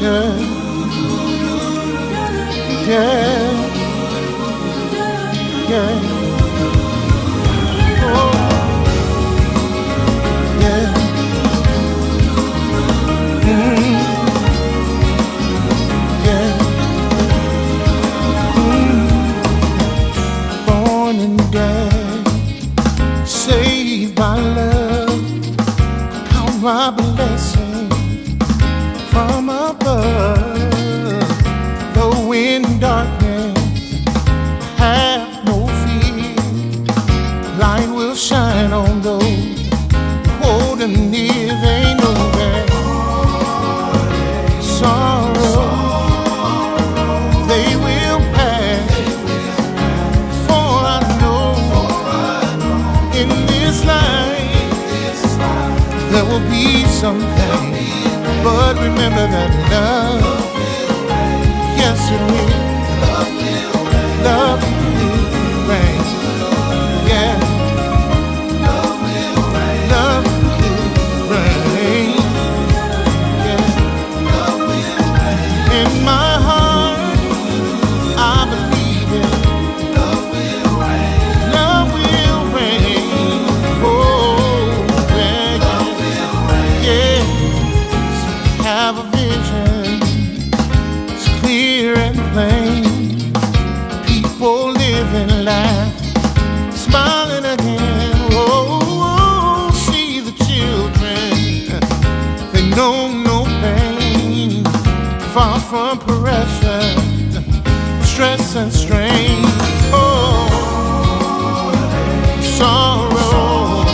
yeah, yeah, yeah. Oh, yeah. Yeah. Born and dead, saved by love, count my blessings from above. Though in darkness, have no fear. Light will shine on those holding near. They know that sorrow they will pass. For I know in this life there will be some pain. But remember that love, yes it will. Love will reign. Yeah. Love will reign. Yeah. In my heart, I believe it. Love will reign. Oh, yeah, yeah. Have a vision, it's clear and plain. People living life, smiling again. Oh, see the children, they know no pain. Far from pressure, stress and strain. Oh, sorrow,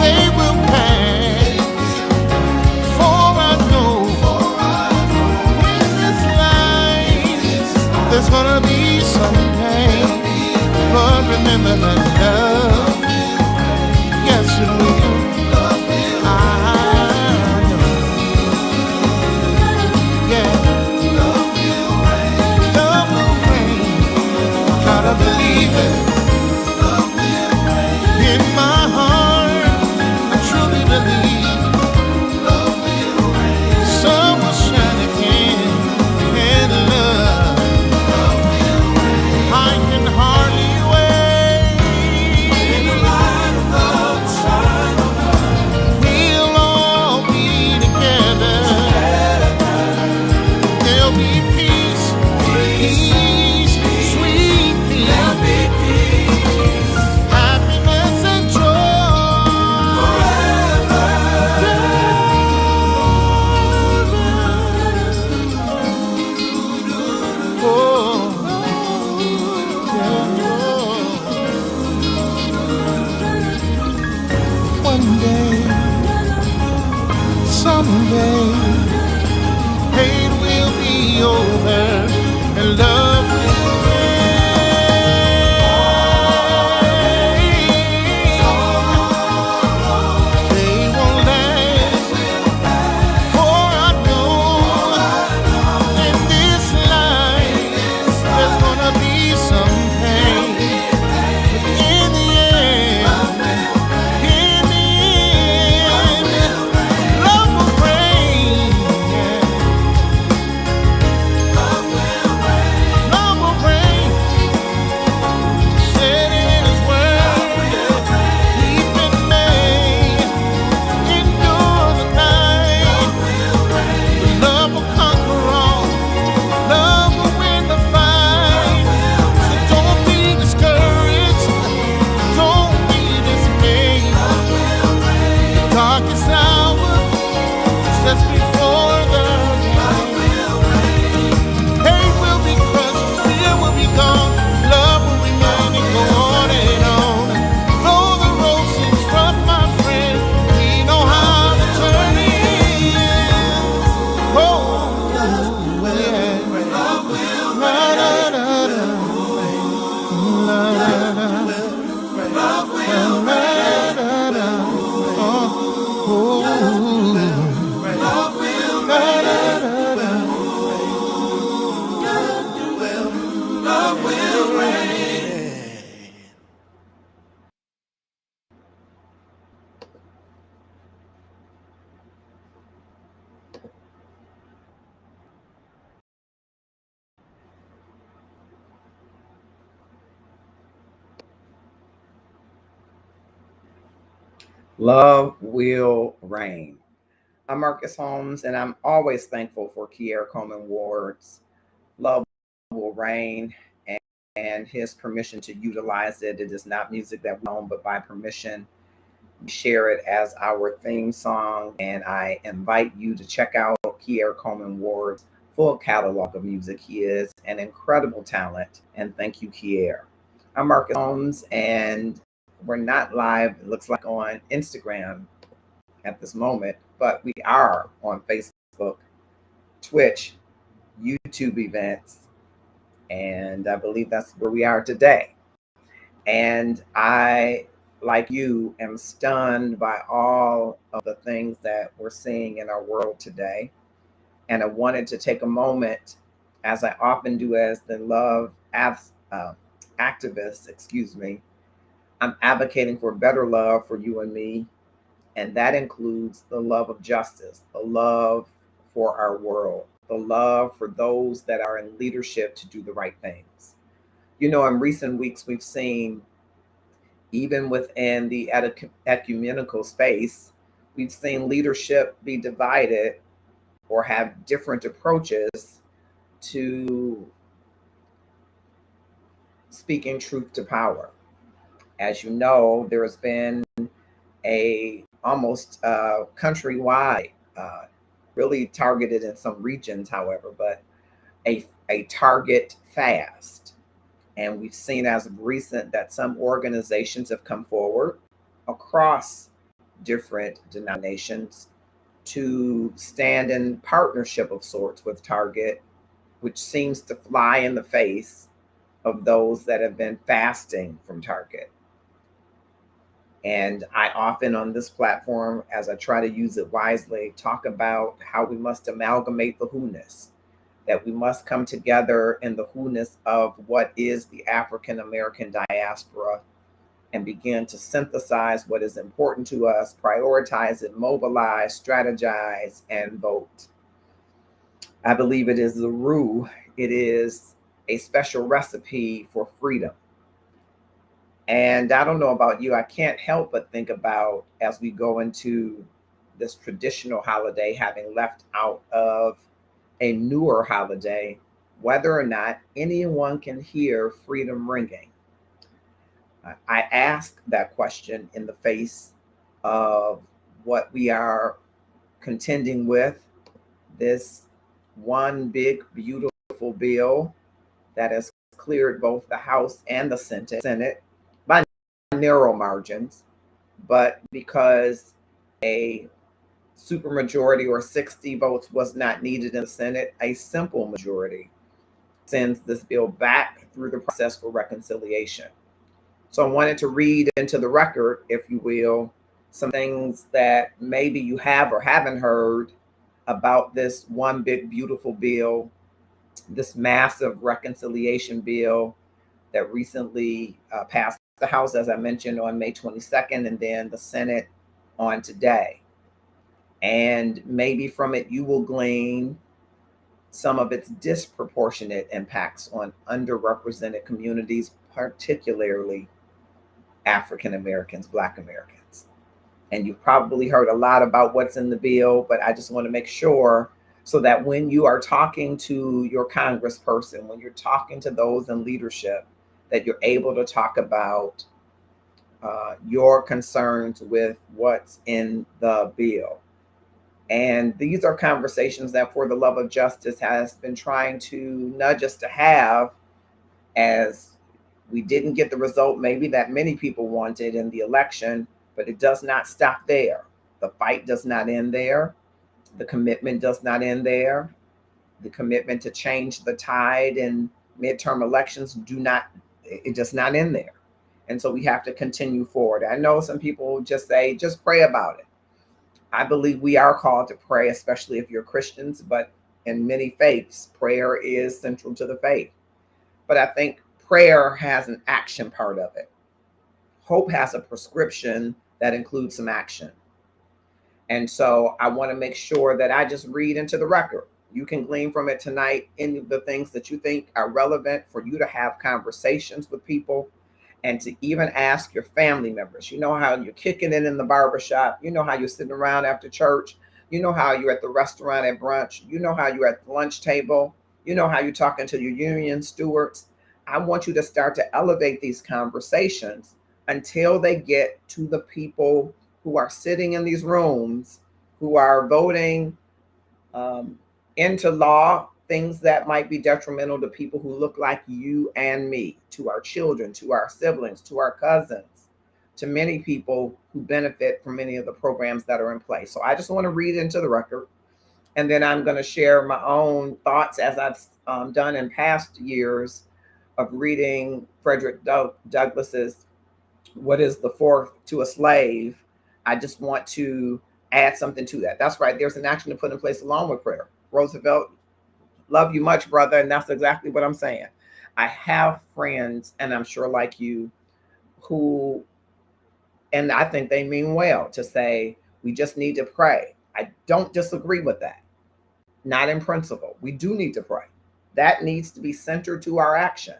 they will pass. For I know in this life there's gonna be some pain. But remember that love, yes it will. I know. Yeah. Love will reign. Gotta believe it. In my heart, I truly believe sun will shine again. And love, I can hardly wait. We'll all be together. There'll be peace, peace, sweet peace, happiness and joy forever. Oh, yeah. One day, someday, hate will be over and love will reign. They won't last, for I know in this life there's gonna be some pain. But in the end, love will reign. Love will reign. I'm Marcus Holmes, and I'm always thankful for Kier Coleman Ward's Love Will Reign and his permission to utilize it. It is not music that we own, but by permission, we share it as our theme song. And I invite you to check out Kier Coleman Ward's full catalog of music. He is an incredible talent, and thank you, Kier. I'm Marcus Holmes, and we're not live, it looks like, on Instagram at this moment, but we are on Facebook, Twitch, YouTube events, and I believe that's where we are today. And I, like you, am stunned by all of the things that we're seeing in our world today. And I wanted to take a moment, as I often do as the uh, activist, excuse me. I'm advocating for better love for you and me, and that includes the love of justice, the love for our world, the love for those that are in leadership to do the right things. You know, in recent weeks, we've seen, even within the ecumenical space, we've seen leadership be divided or have different approaches to speaking truth to power. As you know, there has been a almost countrywide, really targeted in some regions, however, but a target fast. And we've seen as of recent that some organizations have come forward across different denominations to stand in partnership of sorts with Target, which seems to fly in the face of those that have been fasting from Target. And I often on this platform, as I try to use it wisely, talk about how we must amalgamate the who-ness, that we must come together in the who-ness of what is the African American diaspora and begin to synthesize what is important to us, prioritize it, mobilize, strategize, and vote. I believe it is the roux, it is a special recipe for freedom. And I don't know about you, I can't help but think about, as we go into this traditional holiday, having left out of a newer holiday, whether or not anyone can hear freedom ringing. I ask that question in the face of what we are contending with, this one big, beautiful bill that has cleared both the House and the Senate by narrow margins, but because a supermajority or 60 votes was not needed in the Senate, a simple majority sends this bill back through the process for reconciliation. So I wanted to read into the record, if you will, some things that maybe you have or haven't heard about this one big, beautiful bill, this massive reconciliation bill that recently passed the House, as I mentioned, on May 22nd, and then the Senate on today. And maybe from it, you will glean some of its disproportionate impacts on underrepresented communities, particularly African Americans, Black Americans. And you've probably heard a lot about what's in the bill, but I just want to make sure so that when you are talking to your congressperson, when you're talking to those in leadership, that you're able to talk about your concerns with what's in the bill. And these are conversations that For the Love of Justice has been trying to nudge us to have, as we didn't get the result maybe that many people wanted in the election, but it does not stop there. The fight does not end there. The commitment does not end there. The commitment to change the tide in midterm elections it does not end there. And so we have to continue forward. I know some people just say, just pray about it. I believe we are called to pray, especially if you're Christians, but in many faiths, prayer is central to the faith. But I think prayer has an action part of it. Hope has a prescription that includes some action. And so I want to make sure that I just read into the record. You can glean from it tonight any of the things that you think are relevant for you to have conversations with people. and to even ask your family members. You know how you're kicking it in the barbershop. You know how you're sitting around after church. You know how you're at the restaurant at brunch. You know how you're at the lunch table. You know how you're talking to your union stewards. I want you to start to elevate these conversations until they get to the people who are sitting in these rooms, who are voting um, into law things that might be detrimental to people who look like you and me, to our children, to our siblings, to our cousins, to many people who benefit from many of the programs that are in place. So I just want to read into the record, and then I'm going to share my own thoughts as I've done in past years of reading Frederick Douglass's What is the Fourth to a Slave. I just want to add something to that. That's right. There's an action to put in place along with prayer. Roosevelt, love you much, brother. And that's exactly what I'm saying. I have friends, and I'm sure like you, who, and I think they mean well, to say, we just need to pray. I don't disagree with that. Not in principle. We do need to pray. That needs to be centered to our action.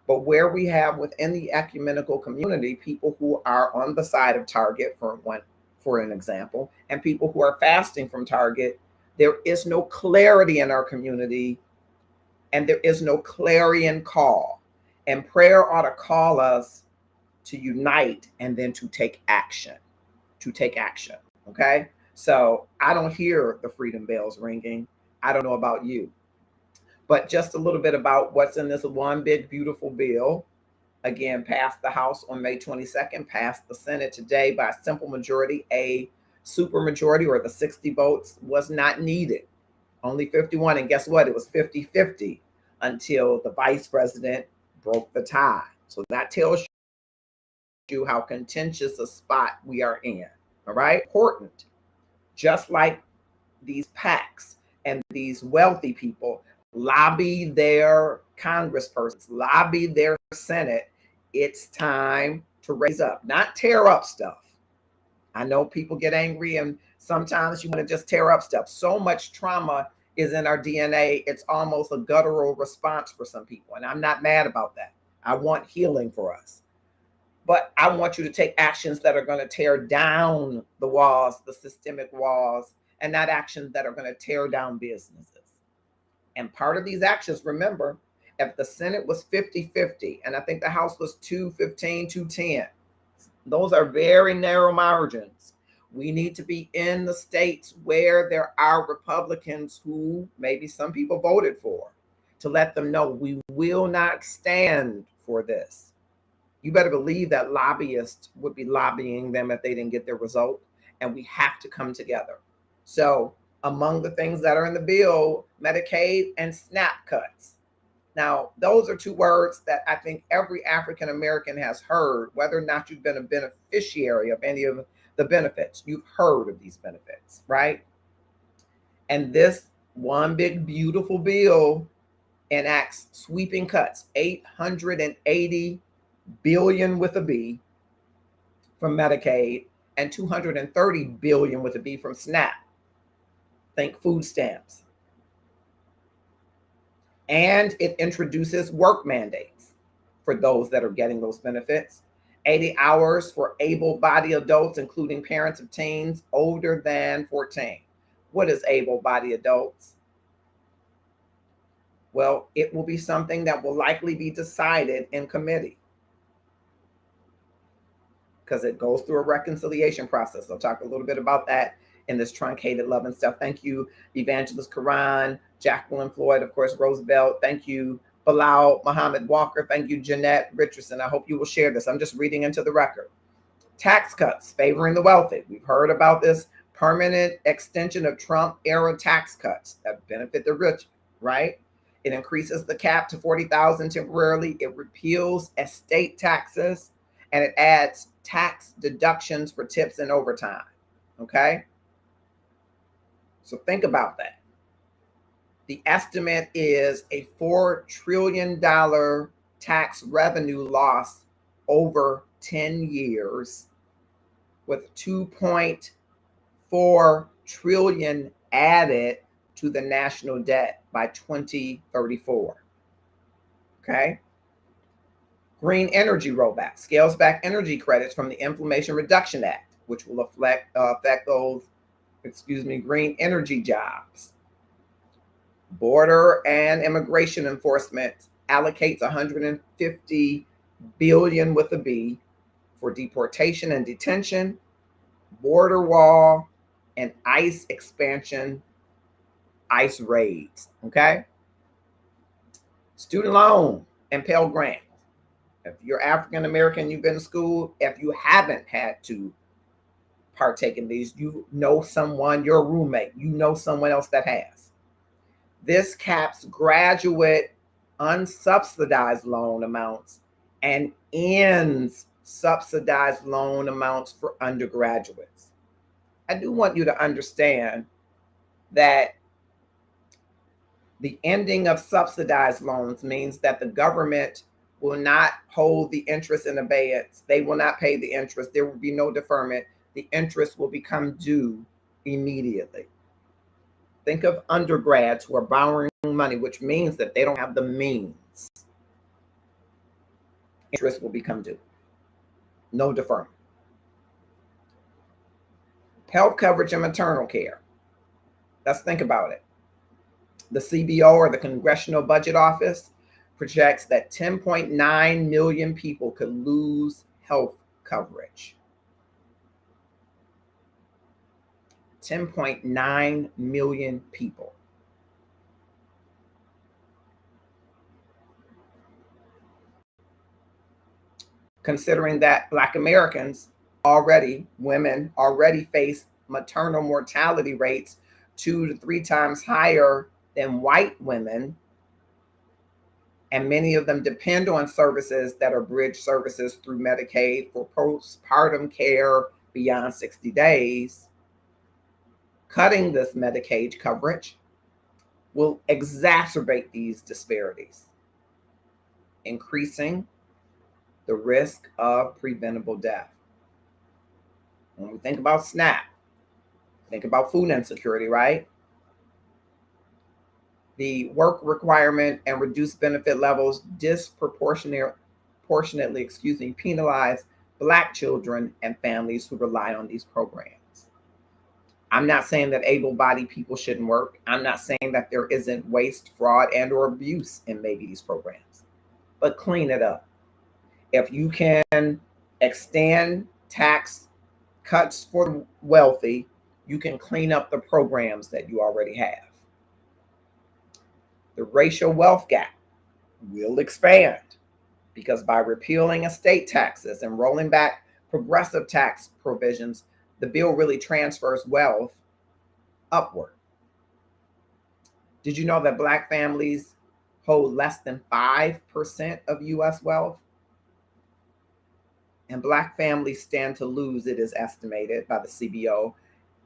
But where we have within the ecumenical community people who are on the side of Target, for an example, and people who are fasting from Target, there is no clarity in our community, and there is no clarion call. And prayer ought to call us to unite and then to take action. To take action. Okay? So I don't hear the freedom bells ringing. I don't know about you. But just a little bit about what's in this one big, beautiful bill. Again, passed the House on May 22nd, passed the Senate today by a simple majority. A supermajority, or the 60 votes, was not needed. Only 51. And guess what? It was 50-50 until the vice president broke the tie. So that tells you how contentious a spot we are in. All right? Important. Just like these PACs and these wealthy people lobby their congresspersons, lobby their Senate, it's time to raise up, not tear up stuff. I know people get angry, and sometimes you want to just tear up stuff. So much trauma is in our DNA, it's almost a guttural response for some people. And I'm not mad about that. I want healing for us. But I want you to take actions that are going to tear down the walls, the systemic walls, and not actions that are going to tear down businesses. And part of these actions, remember, if the Senate was 50-50, and I think the House was 215, 210, those are very narrow margins. We need to be in the states where there are Republicans who maybe some people voted for, to let them know we will not stand for this. You better believe that lobbyists would be lobbying them if they didn't get their result. And we have to come together. So among the things that are in the bill, Medicaid and SNAP cuts. Now, those are two words that I think every African American has heard, whether or not you've been a beneficiary of any of the benefits. You've heard of these benefits, right? And this one big, beautiful bill enacts sweeping cuts, $880 billion with a B from Medicaid, and $230 billion with a B from SNAP. Think food stamps. And it introduces work mandates for those that are getting those benefits. 80 hours for able-bodied adults, including parents of teens older than 14. What is able-bodied adults? Well, it will be something that will likely be decided in committee, because it goes through a reconciliation process. I'll talk a little bit about that in this truncated love and stuff. Thank you, Evangelist Karan, Jacqueline Floyd, of course, Roosevelt. Thank you, Bilal Muhammad Walker. Thank you, Jeanette Richardson. I hope you will share this. I'm just reading into the record. Tax cuts favoring the wealthy. We've heard about this permanent extension of Trump-era tax cuts that benefit the rich, right? It increases the cap to $40,000 temporarily. It repeals estate taxes, and it adds tax deductions for tips and overtime. Okay? So think about that. The estimate is a $4 trillion tax revenue loss over 10 years, with 2.4 trillion added to the national debt by 2034. Okay? Green energy rollback scales back energy credits from the Inflation Reduction Act, which will affect those, green energy jobs. Border and Immigration Enforcement allocates 150 billion with a B for deportation and detention, border wall, and ICE expansion, ICE raids. Okay. Student loan and Pell Grant. If you're African American, you've been to school. If you haven't had to partake in these, you know someone, your roommate, you know someone else that has. This caps graduate unsubsidized loan amounts and ends subsidized loan amounts for undergraduates. I do want you to understand that the ending of subsidized loans means that the government will not hold the interest in abeyance. They will not pay the interest. There will be no deferment. The interest will become due immediately. Think of undergrads who are borrowing money, which means that they don't have the means. Interest will become due. No deferment. Health coverage and maternal care. Let's think about it. The CBO, or the Congressional Budget Office, projects that 10.9 million people could lose health coverage. 10.9 million people. Considering that Black Americans women already face maternal mortality rates 2 to 3 times higher than white women, and many of them depend on services that are bridge services through Medicaid for postpartum care beyond 60 days. Cutting this Medicaid coverage will exacerbate these disparities, increasing the risk of preventable death. When we think about SNAP, think about food insecurity, right? The work requirement and reduced benefit levels disproportionately, penalize Black children and families who rely on these programs. I'm not saying that able-bodied people shouldn't work. I'm not saying that there isn't waste, fraud, and or abuse in maybe these programs, but clean it up. If you can extend tax cuts for the wealthy, you can clean up the programs that you already have. The racial wealth gap will expand because by repealing estate taxes and rolling back progressive tax provisions, the bill really transfers wealth upward. Did you know that Black families hold less than 5% of US wealth? And Black families stand to lose, it is estimated by the CBO,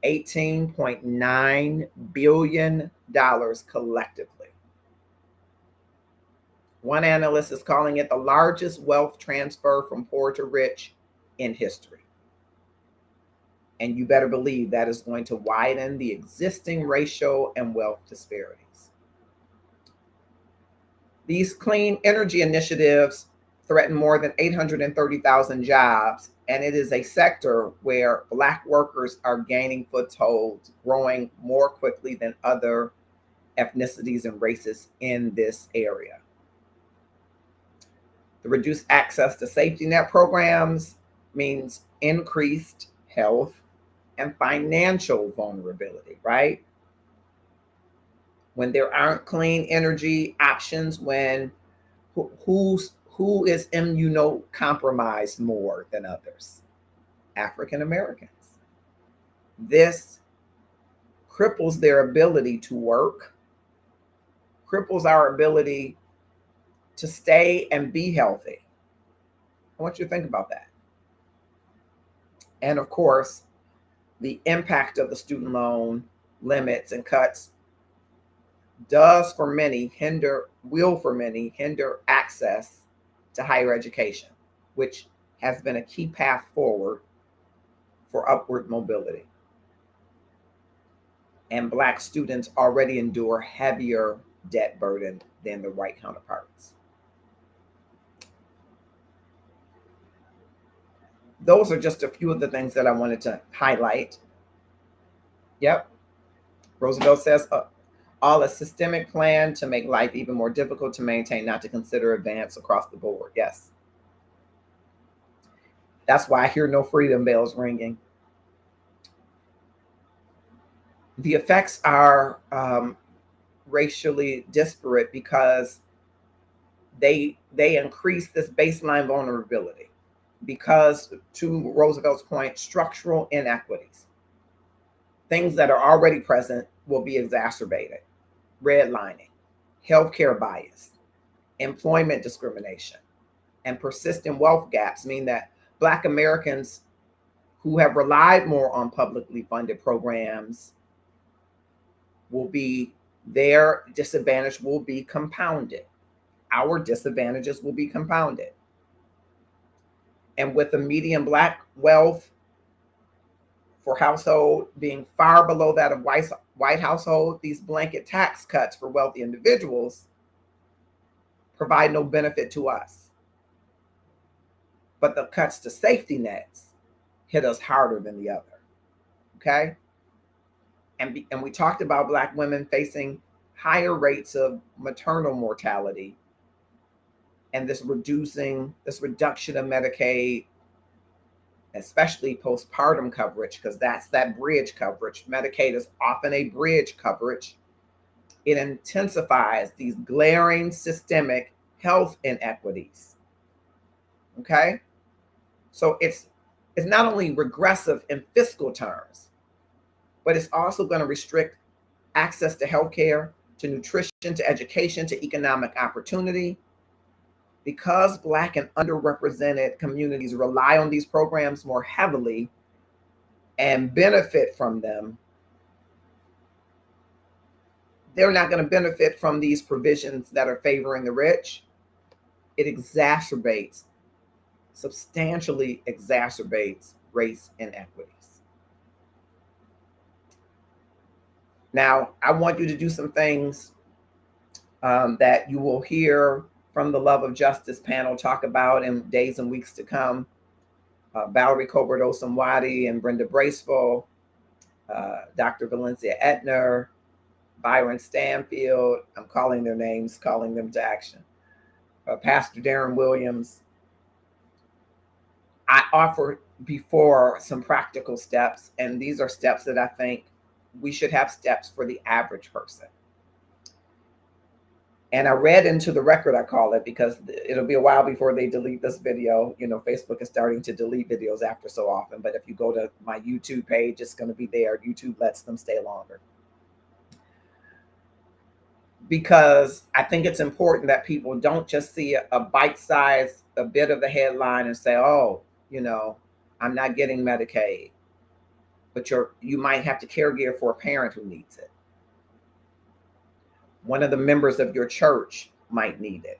$18.9 billion collectively. One analyst is calling it the largest wealth transfer from poor to rich in history. And you better believe that is going to widen the existing racial and wealth disparities. These clean energy initiatives threaten more than 830,000 jobs, and it is a sector where Black workers are gaining footholds, growing more quickly than other ethnicities and races in this area. The reduced access to safety net programs means increased health and financial vulnerability, right? When there aren't clean energy options, when who is immunocompromised more than others? African Americans. This cripples their ability to work, cripples our ability to stay and be healthy. I want you to think about that. And of course, the impact of the student loan limits and cuts will for many hinder access to higher education, which has been a key path forward for upward mobility. And Black students already endure heavier debt burden than their white counterparts. those are just a few of the things that I wanted to highlight. Yep. Roosevelt says, all a systemic plan to make life even more difficult to maintain, not to consider advance across the board. Yes. That's why I hear no freedom bells ringing. The effects are racially disparate because they increase this baseline vulnerability. Because, to Roosevelt's point, structural inequities, things that are already present, will be exacerbated. Redlining, healthcare bias, employment discrimination, and persistent wealth gaps mean that Black Americans who have relied more on publicly funded programs will be, their disadvantage will be compounded. Our disadvantages will be compounded. And with the median Black wealth for household being far below that of white household, these blanket tax cuts for wealthy individuals provide no benefit to us. But the cuts to safety nets hit us harder than the other. Okay? And we talked about Black women facing higher rates of maternal mortality, and this reduction of Medicaid, especially postpartum coverage, because that's that bridge coverage. Medicaid is often a bridge coverage. It intensifies these glaring systemic health inequities. Okay? So it's not only regressive in fiscal terms, but it's also going to restrict access to healthcare, to nutrition, to education, to economic opportunity. Because Black and underrepresented communities rely on these programs more heavily and benefit from them, they're not going to benefit from these provisions that are favoring the rich. It substantially exacerbates race inequities. Now, I want you to do some things that you will hear from the Love of Justice panel talk about in days and weeks to come. Valerie Colbert-Osamwadi and Brenda Braceful, Dr. Valencia Etner, Byron Stanfield, I'm calling their names, calling them to action. Pastor Darren Williams. I offer before some practical steps, and these are steps that I think we should have steps for the average person. And I read into the record, I call it, because it'll be a while before they delete this video. You know, Facebook is starting to delete videos after so often, but if you go to my YouTube page, it's going to be there. YouTube lets them stay longer. Because I think it's important that people don't just see a bite-sized, a bit of the headline and say, oh, you know, I'm not getting Medicaid. But you might have to caregive for a parent who needs it. One of the members of your church might need it.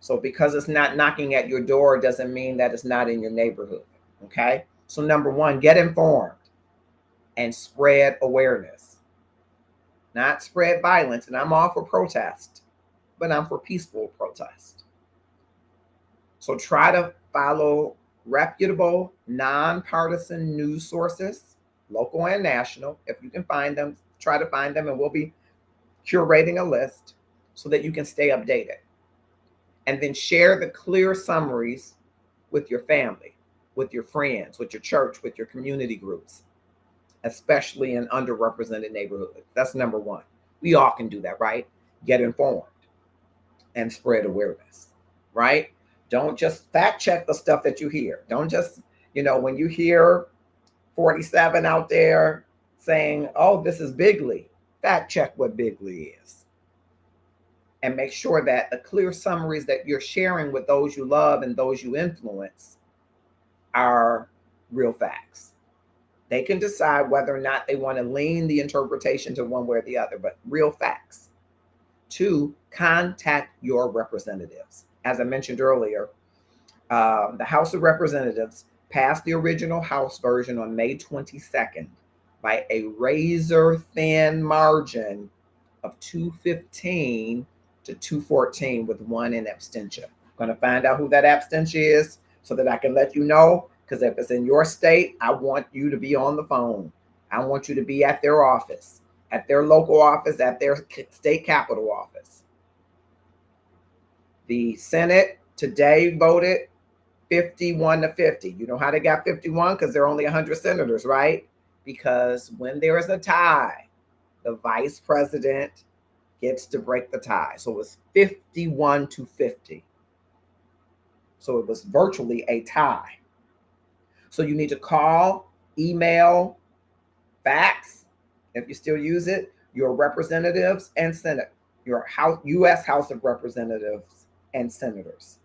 So because it's not knocking at your door doesn't mean that it's not in your neighborhood. Okay? So number one, get informed and spread awareness. Not spread violence. And I'm all for protest, but I'm for peaceful protest. So try to follow reputable, nonpartisan news sources, local and national. If you can find them, try to find them, and we'll be curating a list so that you can stay updated. And then share the clear summaries with your family, with your friends, with your church, with your community groups, especially in underrepresented neighborhoods. That's number one. We all can do that, right? Get informed and spread awareness, right? Don't just fact check the stuff that you hear. Don't just, when you hear 47 out there saying, oh, this is bigly, fact check what bigly is. And make sure that the clear summaries that you're sharing with those you love and those you influence are real facts. They can decide whether or not they want to lean the interpretation to one way or the other, but real facts. 2, contact your representatives. As I mentioned earlier, the House of Representatives passed the original House version on May 22nd by a razor-thin margin of 215 to 214 with 1 in abstention. I'm going to find out who that abstention is so that I can let you know Because if it's in your state, I want you to be on the phone. I want you to be at their office, at their local office, at their state capital office. The Senate today voted 51 to 50. You know how they got 51? Because there are only 100 senators, right? Because when there is a tie, the vice president gets to break the tie. So it was 51 to 50. So it was virtually a tie. So you need to call, email, fax, if you still use it, your representatives and Senate, your House, U.S. House of Representatives and senators.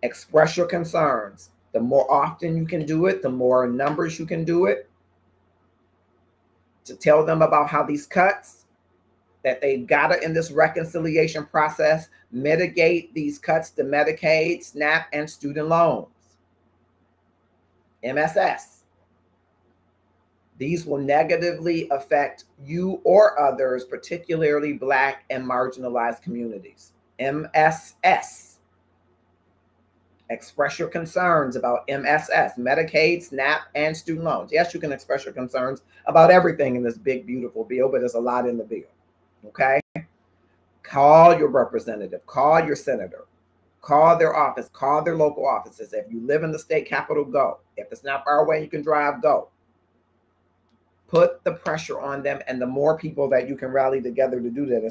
Express your concerns. The more often you can do it, the more numbers you can do it, to tell them about how these cuts that they've got to, in this reconciliation process, mitigate these cuts to Medicaid, SNAP, and student loans, MSS. These will negatively affect you or others, particularly Black and marginalized communities. MSS. Express your concerns about MSS, Medicaid, SNAP, and student loans. Yes, you can express your concerns about everything in this big, beautiful bill, but there's a lot in the bill. Okay? Call your representative, call your senator, call their office, call their local offices. If you live in the state capital, go. If it's not far away, you can drive, go. Put the pressure on them, and the more people that you can rally together to do that,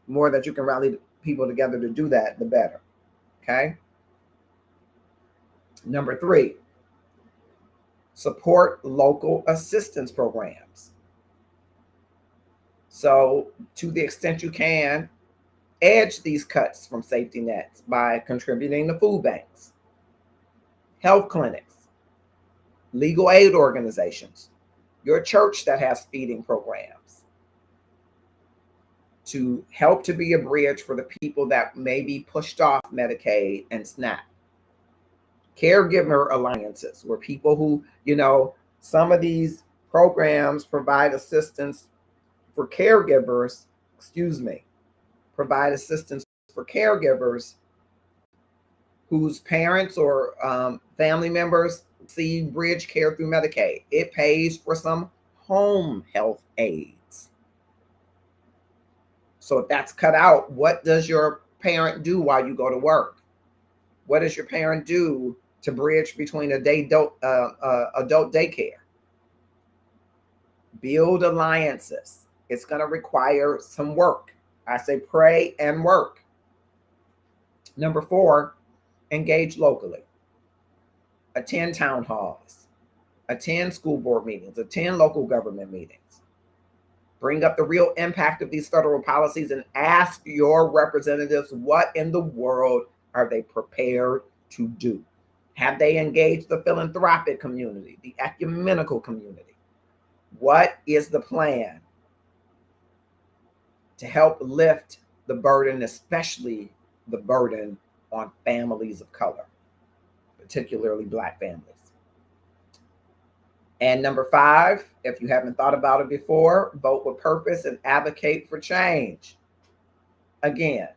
more that you can rally people together to do that, the better. Okay? Number 3, support local assistance programs. So to the extent you can, edge these cuts from safety nets by contributing to food banks, health clinics, legal aid organizations, your church that has feeding programs, to help to be a bridge for the people that may be pushed off Medicaid and SNAP. Caregiver alliances, where people who, some of these programs provide assistance for caregivers, provide assistance for caregivers whose parents or family members see bridge care through Medicaid. It pays for some home health aides. So if that's cut out, what does your parent do while you go to work? What does your parent do to bridge between adult daycare? Build alliances. It's going to require some work. I say pray and work. Number 4, engage locally. Attend town halls. Attend school board meetings. Attend local government meetings. Bring up the real impact of these federal policies and ask your representatives, what in the world are they prepared to do? Have they engaged the philanthropic community, the ecumenical community? What is the plan to help lift the burden, especially the burden on families of color, particularly Black families? And number 5, if you haven't thought about it before, vote with purpose and advocate for change. Again,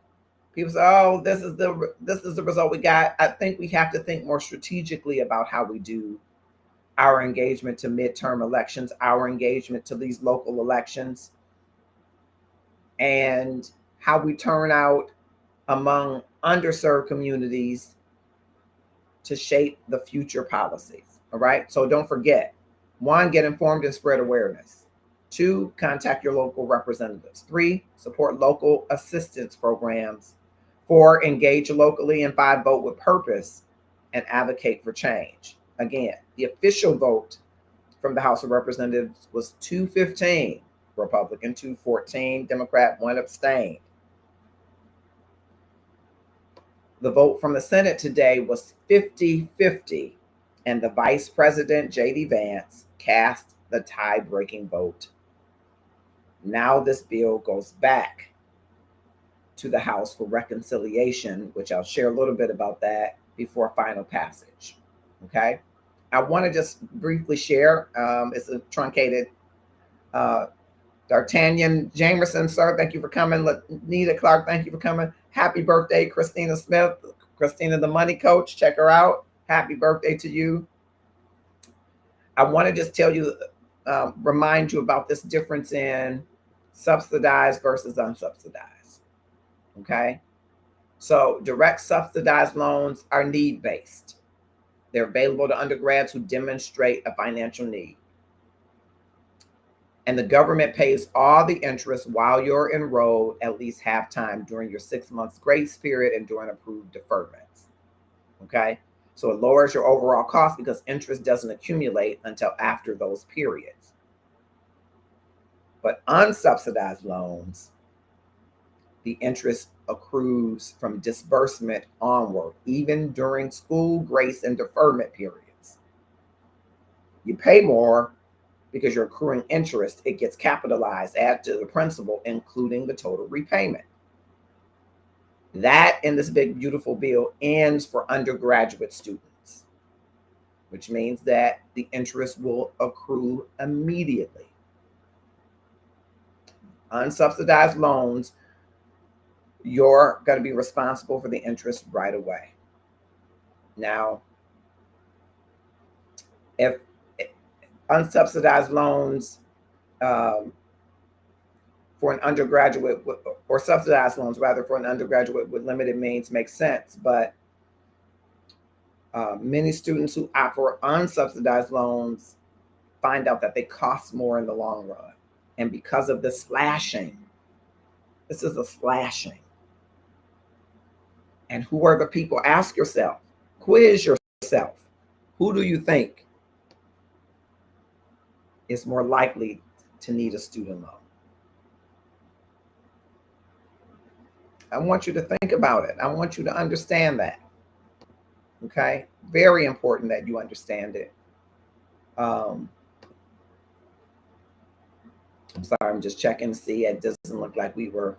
people say, "Oh, this is the result we got." I think we have to think more strategically about how we do our engagement to midterm elections, our engagement to these local elections, and how we turn out among underserved communities to shape the future policies. All right. So don't forget, 1, get informed and spread awareness. 2, contact your local representatives. 3, support local assistance programs. 4, engage locally. And 5, vote with purpose and advocate for change. Again, the official vote from the House of Representatives was 215, Republican 214, Democrat 1 abstained. The vote from the Senate today was 50-50, and the Vice President, J.D. Vance, cast the tie-breaking vote. Now this bill goes back to the House for reconciliation, which I'll share a little bit about that before final passage. Okay? I want to just briefly share, it's a truncated D'Artagnan Jamerson, sir, thank you for coming. Nita Clark, thank you for coming. Happy birthday, Christina Smith. Christina, the money coach, check her out. Happy birthday to you. I want to just tell you, remind you about this difference in subsidized versus unsubsidized. Okay. So direct subsidized loans are need based. They're available to undergrads who demonstrate a financial need. And the government pays all the interest while you're enrolled at least half time during your 6 months grace period and during approved deferments. Okay. So it lowers your overall cost because interest doesn't accumulate until after those periods. But unsubsidized loans, the interest accrues from disbursement onward, even during school grace and deferment periods. You pay more because you're accruing interest. It gets capitalized, add to the principal, including the total repayment. That in this big, beautiful bill ends for undergraduate students, which means that the interest will accrue immediately. Unsubsidized loans, you're going to be responsible for the interest right away. Now, if unsubsidized loans for an undergraduate, or subsidized loans rather, for an undergraduate with limited means makes sense, but many students who opt for unsubsidized loans find out that they cost more in the long run. And because of the slashing, this is a slashing. And who are the people? Ask yourself, quiz yourself. Who do you think is more likely to need a student loan? I want you to think about it. I want you to understand that. Okay? Very important that you understand it. I'm sorry, I'm just checking to see. It doesn't look like we were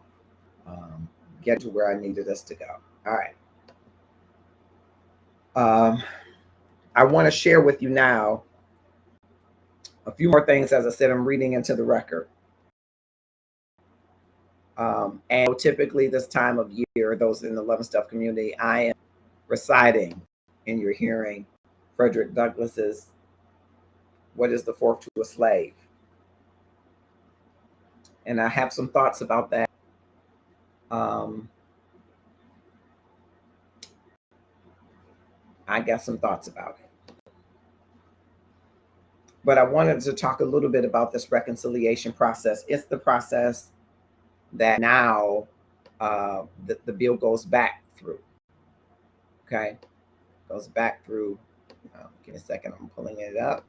getting to where I needed us to go. All right. I want to share with you now a few more things. As I said, I'm reading into the record. And typically this time of year, those in the Love and Stuff community, I am reciting and you're hearing Frederick Douglass's What is the Fourth to a Slave? And I have some thoughts about that. I got some thoughts about it. But I wanted to talk a little bit about this reconciliation process. It's the process that now the bill goes back through. Okay, goes back through. Give me a second, I'm pulling it up.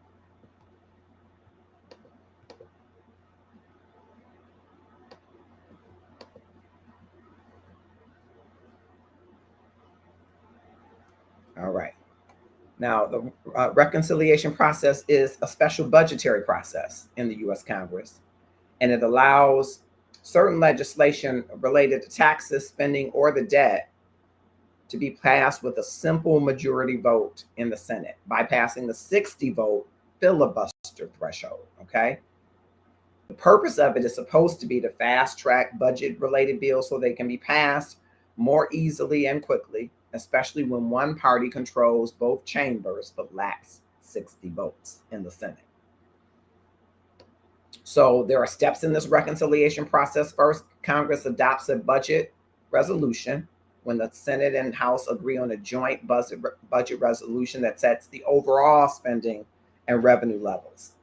All right. Now, the reconciliation process is a special budgetary process in the U.S. Congress, and it allows certain legislation related to taxes, spending, or the debt to be passed with a simple majority vote in the Senate, bypassing the 60 vote filibuster threshold. Okay. The purpose of it is supposed to be to fast track budget related bills so they can be passed more easily and quickly, especially when one party controls both chambers but lacks 60 votes in the Senate. So there are steps in this reconciliation process. First, Congress adopts a budget resolution when the Senate and House agree on a joint budget resolution that sets the overall spending and revenue levels.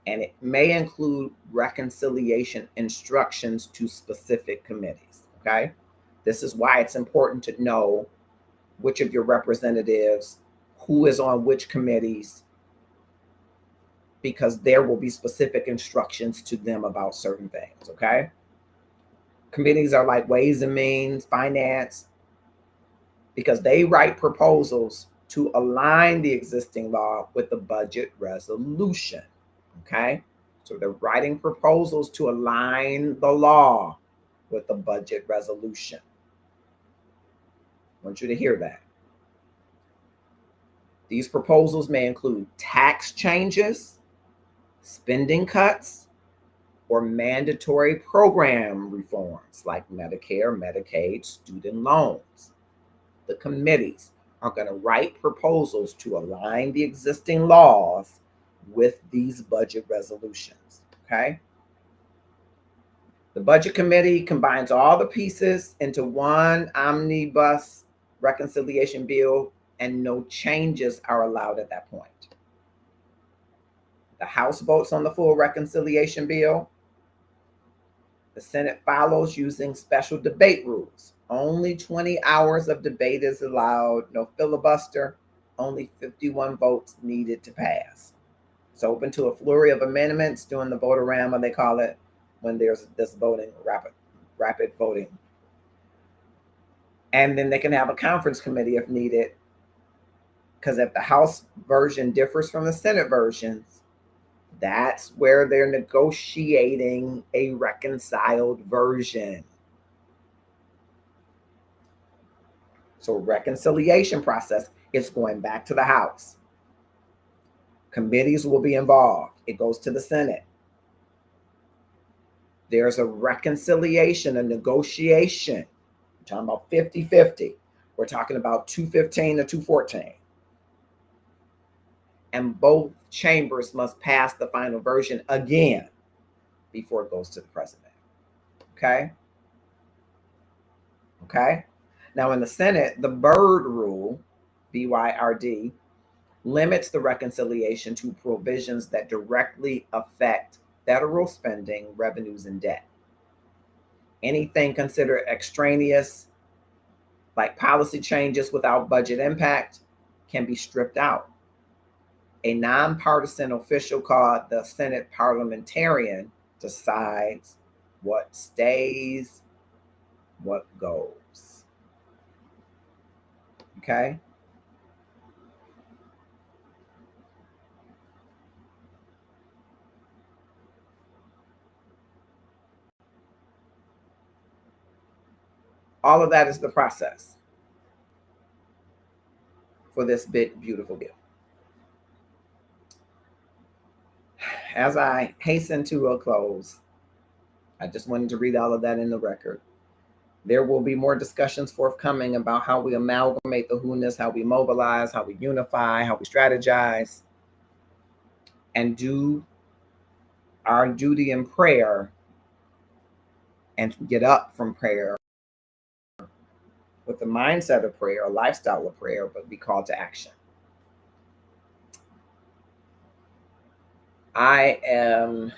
And it may include reconciliation instructions to specific committees. Okay. This is why it's important to know which of your representatives, who is on which committees, because there will be specific instructions to them about certain things. Okay. Committees are like Ways and Means, Finance, because they write proposals to align the existing law with the budget resolution. Okay. So they're writing proposals to align the law with the budget resolution. I want you to hear that. These proposals may include tax changes, spending cuts, or mandatory program reforms like Medicare, Medicaid, student loans. The committees are going to write proposals to align the existing laws with these budget resolutions. Okay. The budget committee combines all the pieces into one omnibus reconciliation bill, and no changes are allowed at that point. The House votes on the full reconciliation bill. The Senate follows using special debate rules. Only 20 hours of debate is allowed, no filibuster, only 51 votes needed to pass. It's open to a flurry of amendments during the votorama, they call it, when there's this voting, rapid voting. And then they can have a conference committee if needed, because if the House version differs from the Senate versions, that's where they're negotiating a reconciled version. So reconciliation process is going back to the House. Committees will be involved. It goes to the Senate. There's a reconciliation, a negotiation. We're talking about 50-50. We're talking about 215 to 214. And both chambers must pass the final version again before it goes to the president. Okay? Okay? Now, in the Senate, the Byrd rule, BYRD, limits the reconciliation to provisions that directly affect federal spending, revenues, and debt. Anything considered extraneous, like policy changes without budget impact, can be stripped out. A nonpartisan official called the Senate parliamentarian decides what stays, what goes. Okay? All of that is the process for this big, beautiful bill. As I hasten to a close, I just wanted to read all of that in the record. There will be more discussions forthcoming about how we amalgamate the who-ness, how we mobilize, how we unify, how we strategize, and do our duty in prayer and get up from prayer with the mindset of prayer, a lifestyle of prayer, but be called to action. I am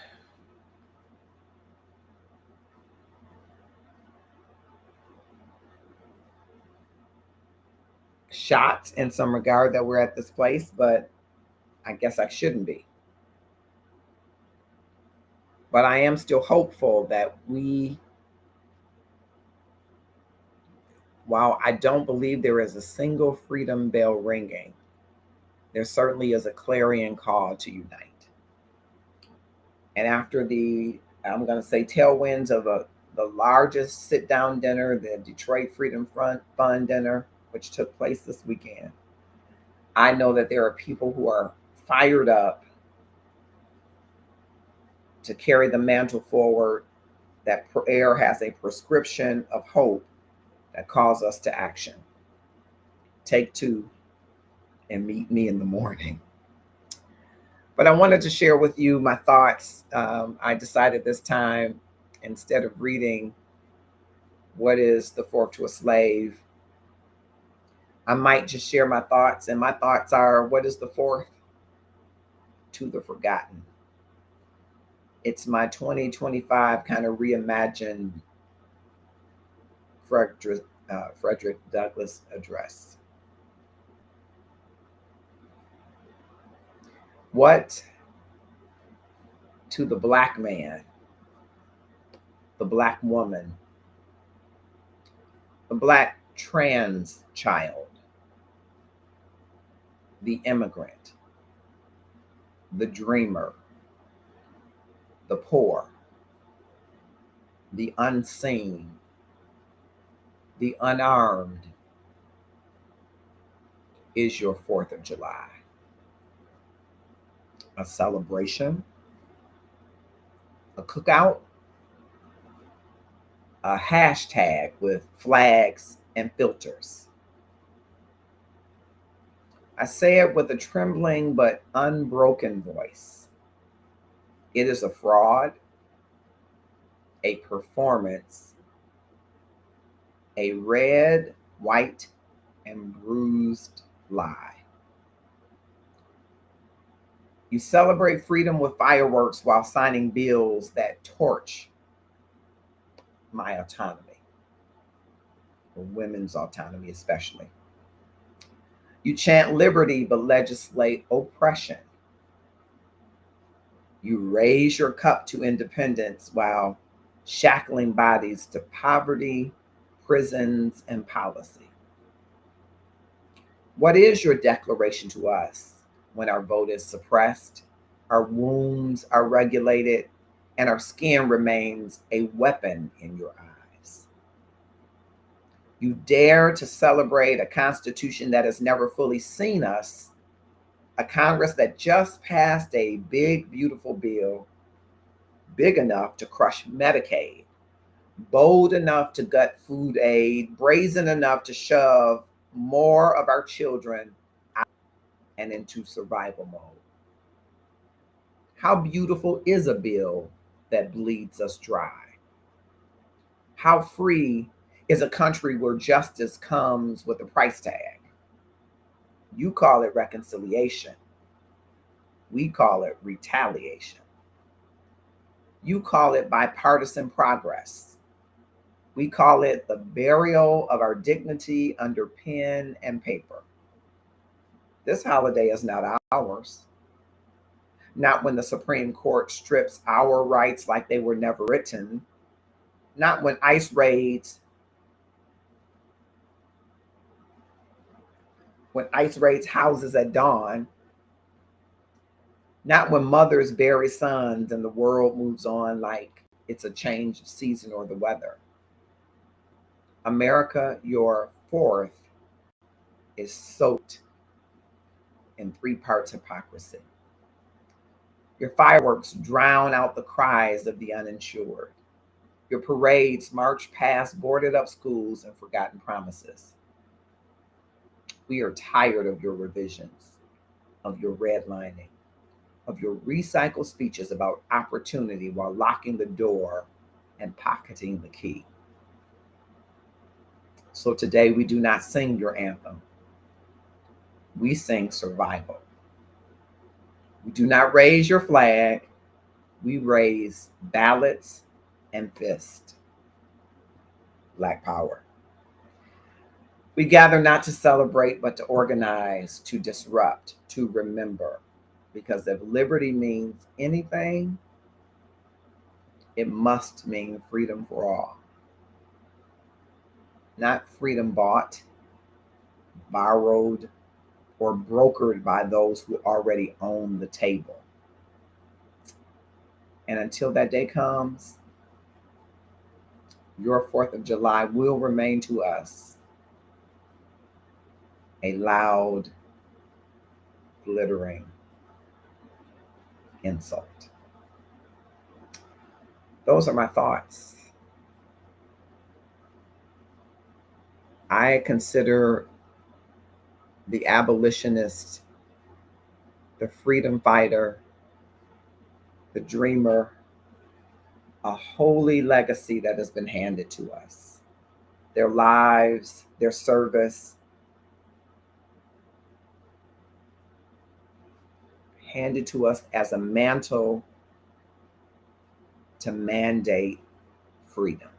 shocked in some regard that we're at this place, but I guess I shouldn't be. But I am still hopeful that while I don't believe there is a single freedom bell ringing, there certainly is a clarion call to unite. And after I'm going to say, tailwinds of the largest sit-down dinner, the Detroit Freedom Fund dinner, which took place this weekend, I know that there are people who are fired up to carry the mantle forward, that prayer has a prescription of hope that calls us to action. Take two and meet me in the morning. But I wanted to share with you my thoughts. I decided this time, instead of reading what is the fourth to a slave, I might just share my thoughts. And my thoughts are, what is the fourth to the forgotten? It's my 2025 kind of reimagined Frederick Douglass address. What to the Black man, the Black woman, the Black trans child, the immigrant, the dreamer, the poor, the unseen, the unarmed, is your 4th of July? A celebration, a cookout, a hashtag with flags and filters, I say it with a trembling but unbroken voice. It is a fraud, a performance, a red, white, and bruised lie. You celebrate freedom with fireworks while signing bills that torch my autonomy, or women's autonomy especially. You chant liberty but legislate oppression. You raise your cup to independence while shackling bodies to poverty, prisons, and policy. What is your declaration to us when our vote is suppressed, our wounds are regulated, and our skin remains a weapon in your eyes? You dare to celebrate a constitution that has never fully seen us, a Congress that just passed a big, beautiful bill, big enough to crush Medicaid, bold enough to gut food aid, brazen enough to shove more of our children out and into survival mode. How beautiful is a bill that bleeds us dry? How free is a country where justice comes with a price tag? You call it reconciliation. We call it retaliation. You call it bipartisan progress. We call it the burial of our dignity under pen and paper. This holiday is not ours. Not when the Supreme Court strips our rights like they were never written. Not when ICE raids houses at dawn. Not when mothers bury sons and the world moves on like it's a change of season or the weather. America, your fourth is soaked in three parts hypocrisy. Your fireworks drown out the cries of the uninsured. Your parades march past boarded up schools and forgotten promises. We are tired of your revisions, of your redlining, of your recycled speeches about opportunity while locking the door and pocketing the key. So today we do not sing your anthem. We sing survival. We do not raise your flag. We raise ballots and fists. Black power. We gather not to celebrate, but to organize, to disrupt, to remember. Because if liberty means anything, it must mean freedom for all. Not freedom bought, borrowed, or brokered by those who already own the table. And until that day comes, your 4th of July will remain to us a loud, glittering insult. Those are my thoughts. I consider the abolitionist, the freedom fighter, the dreamer, a holy legacy that has been handed to us. Their lives, their service, handed to us as a mantle to mandate freedom.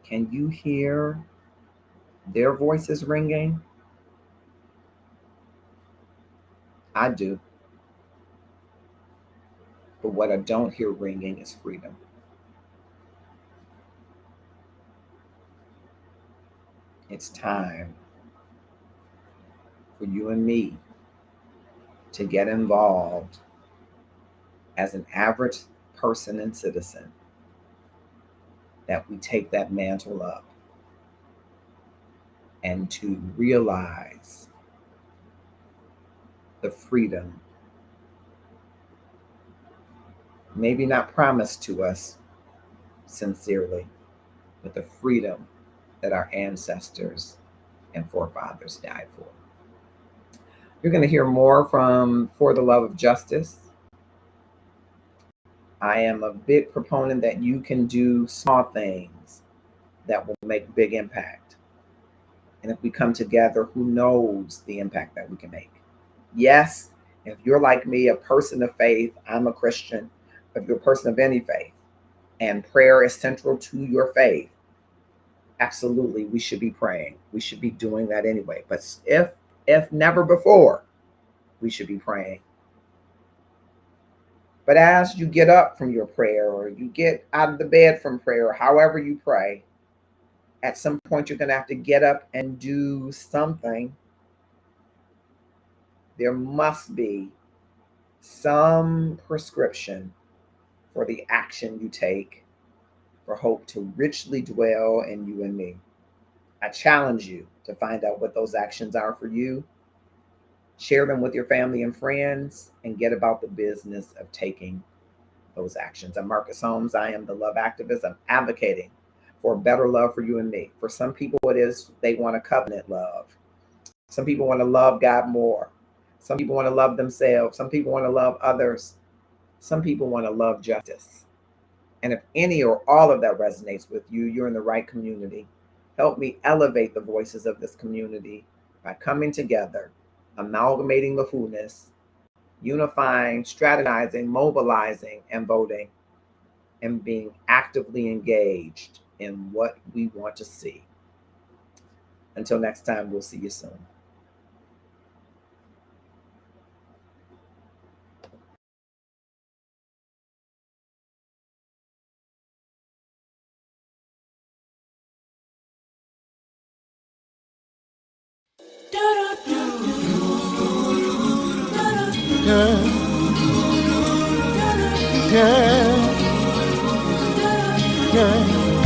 Can you hear their voices ringing? I do. But what I don't hear ringing is freedom. It's time for you and me to get involved as an average person and citizen, that we take that mantle up and to realize the freedom, maybe not promised to us sincerely, but the freedom that our ancestors and forefathers died for. You're going to hear more from For the Love of Justice. I am a big proponent that you can do small things that will make big impact. And if we come together, who knows the impact that we can make? Yes, if you're like me, a person of faith, I'm a Christian, if you're a person of any faith, and prayer is central to your faith, absolutely, we should be praying. We should be doing that anyway. But if never before, we should be praying. But as you get up from your prayer, or you get out of the bed from prayer, however you pray, at some point you're going to have to get up and do something. There must be some prescription for the action you take for hope to richly dwell in you and me. I challenge you to find out what those actions are for you. Share them with your family and friends, and get about the business of taking those actions. I'm Marcus Holmes. I am the love activist. I'm advocating for better love for you and me. For some people, it is they want a covenant love. Some people want to love God more. Some people want to love themselves. Some people want to love others. Some people want to love justice. And if any or all of that resonates with you, you're in the right community. Help me elevate the voices of this community by coming together, amalgamating the who-ness, unifying, strategizing, mobilizing, and voting, and being actively engaged in what we want to see. Until next time, we'll see you soon. Yeah, yeah, yeah.